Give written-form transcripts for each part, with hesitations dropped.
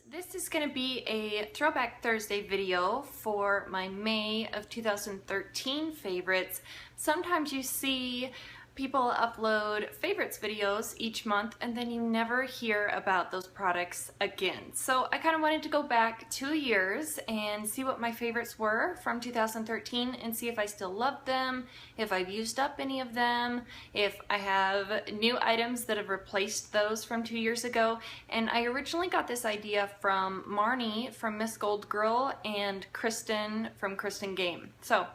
This is going to be a Throwback Thursday video for my May of 2013 favorites. Sometimes you see people upload favorites videos each month and then you never hear about those products again. So I kind of wanted to go back 2 years and see what my favorites were from 2013 and see if I still love them, if I've used up any of them, if I have new items that have replaced those from 2 years ago. And I originally got this idea from Marnie from Miss Gold Girl and Kristen from Kristen Game. So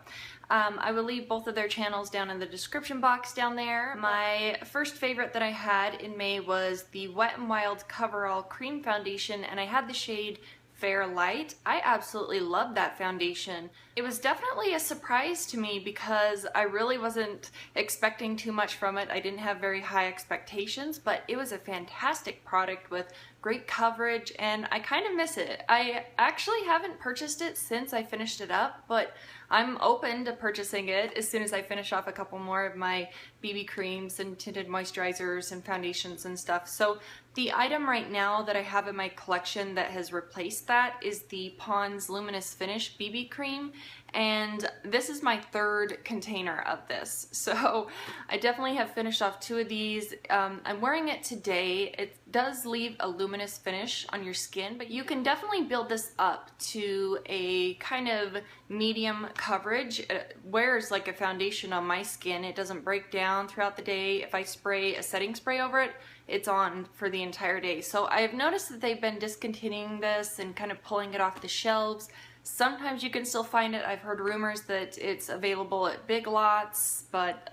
I will leave both of their channels down in the description box down there. My first favorite that I had in May was the Wet n Wild Coverall Cream Foundation, and I had the shade Fair Light. I absolutely loved that foundation. It was definitely a surprise to me because I really wasn't expecting too much from it. I didn't have very high expectations, but it was a fantastic product with great coverage and I kind of miss it. I actually haven't purchased it since I finished it up, but I'm open to purchasing it as soon as I finish off a couple more of my BB creams and tinted moisturizers and foundations and stuff. So the item right now that I have in my collection that has replaced that is the Pond's Luminous Finish BB cream, and this is my third container of this. So I definitely have finished off 2 of these. I'm wearing it today. It does leave a luminous finish on your skin, but you can definitely build this up to a kind of medium coverage. It wears like a foundation on my skin. It doesn't break down throughout the day. If I spray a setting spray over it, it's on for the entire day. So I've noticed that they've been discontinuing this and kind of pulling it off the shelves. Sometimes you can still find it. I've heard rumors that it's available at Big Lots, but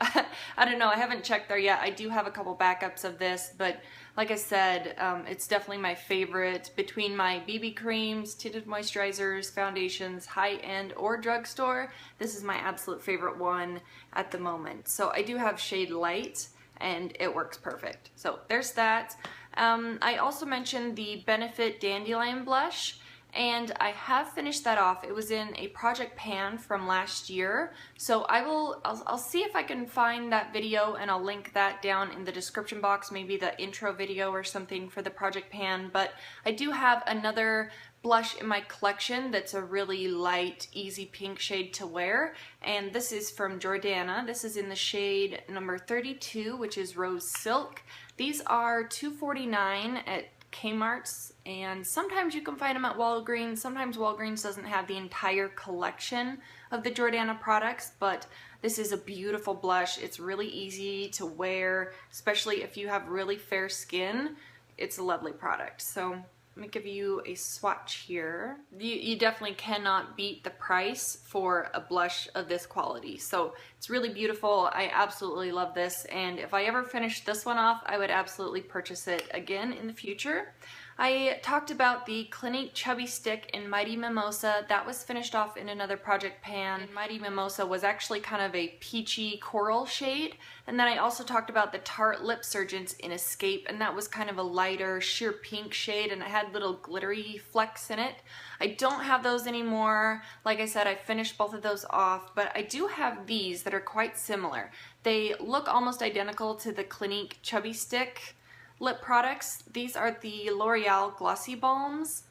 I don't know. I haven't checked there yet. I do have a couple backups of this, but like I said, it's definitely my favorite between my BB creams, tinted moisturizers, foundations, high-end or drugstore. This is my absolute favorite one at the moment. So I do have shade Light and it works perfect. So there's that. I also mentioned the Benefit Dandelion Blush, and I have finished that off. It was in a project pan from last year, so I'll see if I can find that video and I'll link that down in the description box, maybe the intro video or something for the project pan. But I do have another blush in my collection that's a really light, easy pink shade to wear, and this is from Jordana. This is in the shade number 32, which is Rose Silk. These are $2.49 at Kmart's, and sometimes you can find them at Walgreens. Sometimes Walgreens doesn't have the entire collection of the Jordana products, but this is a beautiful blush. It's really easy to wear, especially if you have really fair skin. It's a lovely product. So let me give you a swatch here. You definitely cannot beat the price for a blush of this quality. So it's really beautiful. I absolutely love this, and if I ever finish this one off, I would absolutely purchase it again in the future. I talked about the Clinique Chubby Stick in Mighty Mimosa. That was finished off in another project pan. And Mighty Mimosa was actually kind of a peachy coral shade. And then I also talked about the Tarte Lip Surgeons in Escape, and that was kind of a lighter sheer pink shade, and it had little glittery flecks in it. I don't have those anymore. Like I said, I finished both of those off, but I do have these that are quite similar. They look almost identical to the Clinique Chubby Stick lip products. These are the L'Oreal Glossy Balms,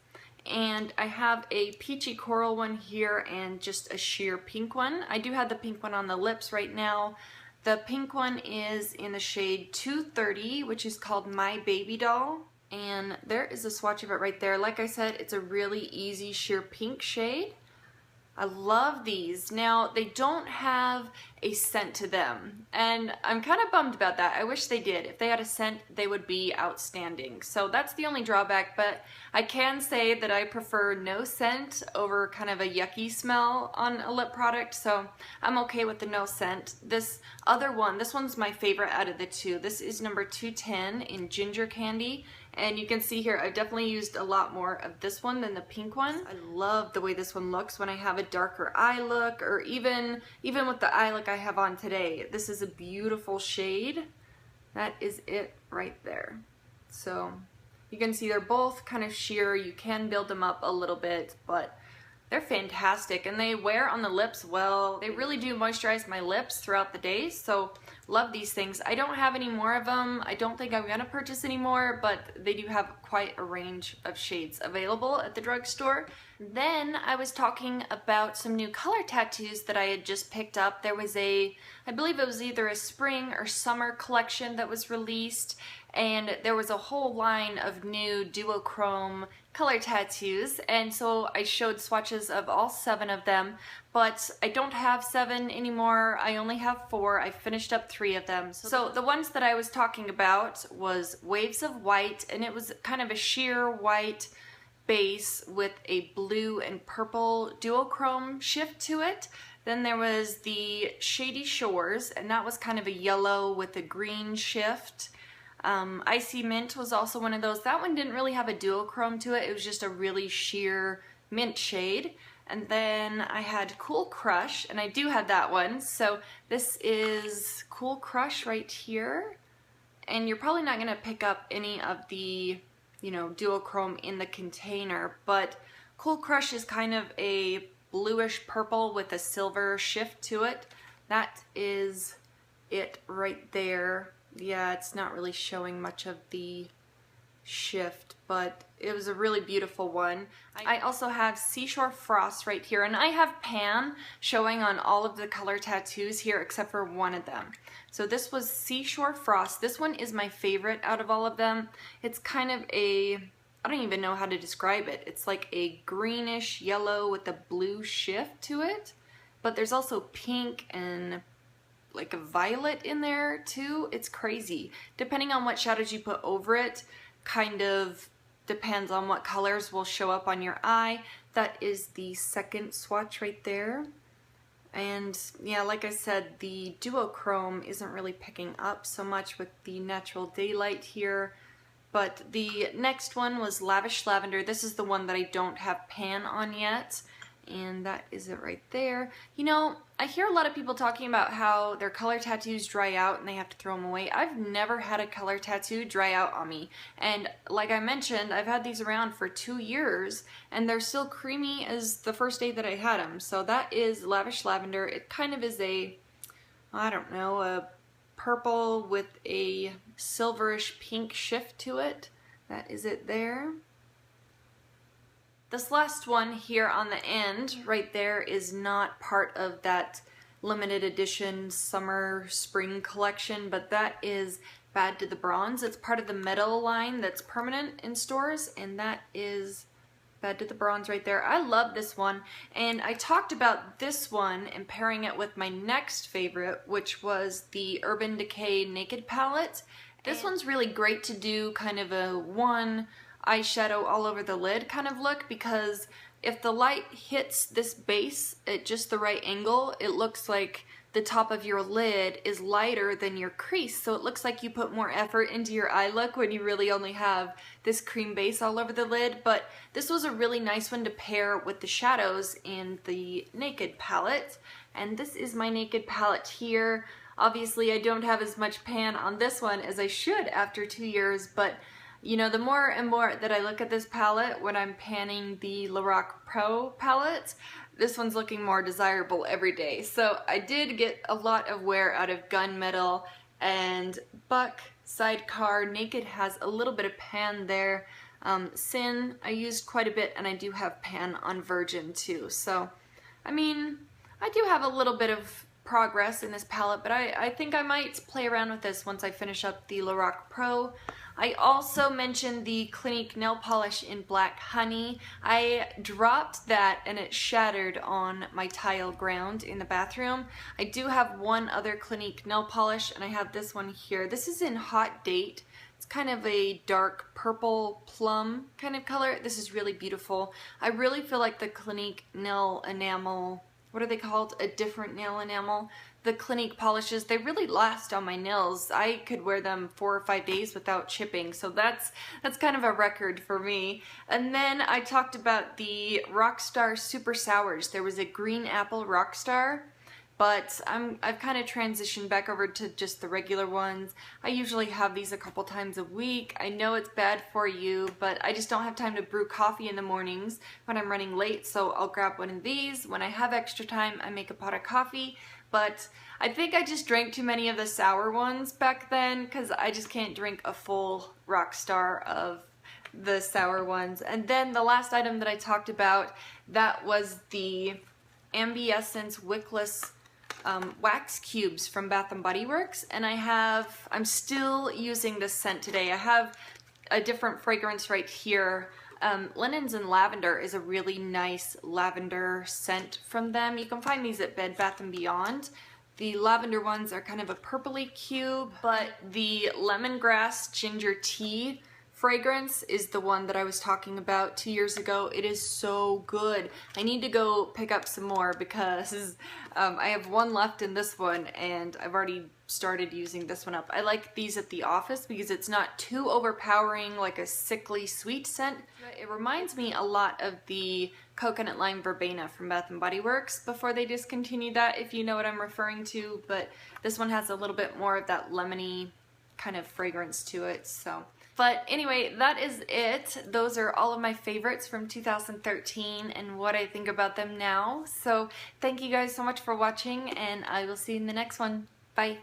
and I have a peachy coral one here and just a sheer pink one. I do have the pink one on the lips right now. The pink one is in the shade 230, which is called My Baby Doll, and there is a swatch of it right there. Like I said, it's a really easy sheer pink shade. I love these. Now, they don't have a scent to them, and I'm kind of bummed about that. I wish they did. If they had a scent, they would be outstanding. So that's the only drawback, but I can say that I prefer no scent over kind of a yucky smell on a lip product, so I'm okay with the no scent. This other one, this one's my favorite out of the 2. This is number 210 in Ginger Candy. And you can see here, I've definitely used a lot more of this one than the pink one. I love the way this one looks when I have a darker eye look, or even with the eye look I have on today. This is a beautiful shade. That is it right there. So you can see they're both kind of sheer. You can build them up a little bit, but they're fantastic, and they wear on the lips well. They really do moisturize my lips throughout the day, so Love these things. I don't have any more of them. I don't think I'm gonna purchase any more, but they do have quite a range of shades available at the drugstore. Then I was talking about some new color tattoos that I had just picked up. There was I believe it was either a spring or summer collection that was released, and there was a whole line of new duochrome color tattoos, and so I showed swatches of all 7 of them, but I don't have 7 anymore. I only have 4. I finished up 3 of them. So the ones that I was talking about was Waves of White, and it was kind of a sheer white base with a blue and purple duochrome shift to it. Then there was the Shady Shores, and that was kind of a yellow with a green shift. Icy Mint was also one of those. That one didn't really have a duochrome to it. It was just a really sheer mint shade. And then I had Cool Crush, and I do have that one. So this is Cool Crush right here. And you're probably not going to pick up any of the, duochrome in the container, but Cool Crush is kind of a bluish purple with a silver shift to it. That is it right there. Yeah, it's not really showing much of the shift, but it was a really beautiful one. I also have Seashore Frost right here, and I have pan showing on all of the color tattoos here except for one of them. So this was Seashore Frost. This one is my favorite out of all of them. It's kind of I don't even know how to describe it. It's like a greenish yellow with a blue shift to it, but there's also pink and like a violet in there too. It's crazy. Depending on what shadows you put over it, kind of depends on what colors will show up on your eye. That is the second swatch right there. And yeah, like I said, the duochrome isn't really picking up so much with the natural daylight here. But the next one was Lavish Lavender. This is the one that I don't have pan on yet. And that is it right there. I hear a lot of people talking about how their color tattoos dry out and they have to throw them away. I've never had a color tattoo dry out on me. And like I mentioned, I've had these around for 2 years and they're still creamy as the first day that I had them. So that is Lavish Lavender. It kind of is a purple with a silverish pink shift to it. That is it there. This last one here on the end right there is not part of that limited edition summer spring collection, but that is Bad to the Bronze. It's part of the metal line that's permanent in stores, and that is Bad to the Bronze right there. I love this one, and I talked about this one and pairing it with my next favorite, which was the Urban Decay Naked Palette. This one's really great to do kind of a one eyeshadow all over the lid kind of look, because if the light hits this base at just the right angle, it looks like the top of your lid is lighter than your crease, so it looks like you put more effort into your eye look when you really only have this cream base all over the lid. But this was a really nice one to pair with the shadows in the Naked palette, and this is my Naked palette here. Obviously I don't have as much pan on this one as I should after 2 years, but the more and more that I look at this palette when I'm panning the Lorac Pro palette, this one's looking more desirable every day. So I did get a lot of wear out of Gunmetal and Buck. Sidecar Naked has a little bit of pan there. Sin I used quite a bit, and I do have pan on Virgin too. So I do have a little bit of progress in this palette, but I think I might play around with this once I finish up the Lorac Pro. I also mentioned the Clinique nail polish in Black Honey. I dropped that and it shattered on my tile ground in the bathroom. I do have one other Clinique nail polish, and I have this one here. This is in Hot Date. It's kind of a dark purple plum kind of color. This is really beautiful. I really feel like the Clinique nail enamel, what are they called? A different nail enamel. The Clinique polishes, they really last on my nails. I could wear them 4 or 5 days without chipping, so that's kind of a record for me. And then I talked about the Rockstar Super Sours. There was a green apple Rockstar, but I've kind of transitioned back over to just the regular ones. I usually have these a couple times a week. I know it's bad for you, but I just don't have time to brew coffee in the mornings when I'm running late, so I'll grab one of these. When I have extra time, I make a pot of coffee. but I think I just drank too many of the sour ones back then because I just can't drink a full Rockstar of the sour ones. And then the last item that I talked about, that was the Ambiessence Wickless wax cubes from Bath & Body Works, and I'm still using this scent today. I have a different fragrance right here. Linens and Lavender is a really nice lavender scent from them. You can find these at Bed Bath & Beyond. The lavender ones are kind of a purpley cube, but the lemongrass ginger tea fragrance is the one that I was talking about 2 years ago. It is so good. I need to go pick up some more because I have one left in this one and I've already started using this one up. I like these at the office because it's not too overpowering, like a sickly sweet scent. It reminds me a lot of the Coconut Lime Verbena from Bath & Body Works before they discontinued that, if you know what I'm referring to, but this one has a little bit more of that lemony kind of fragrance to it. So, but anyway, that is it. Those are all of my favorites from 2013 and what I think about them now. So thank you guys so much for watching, and I will see you in the next one. Bye.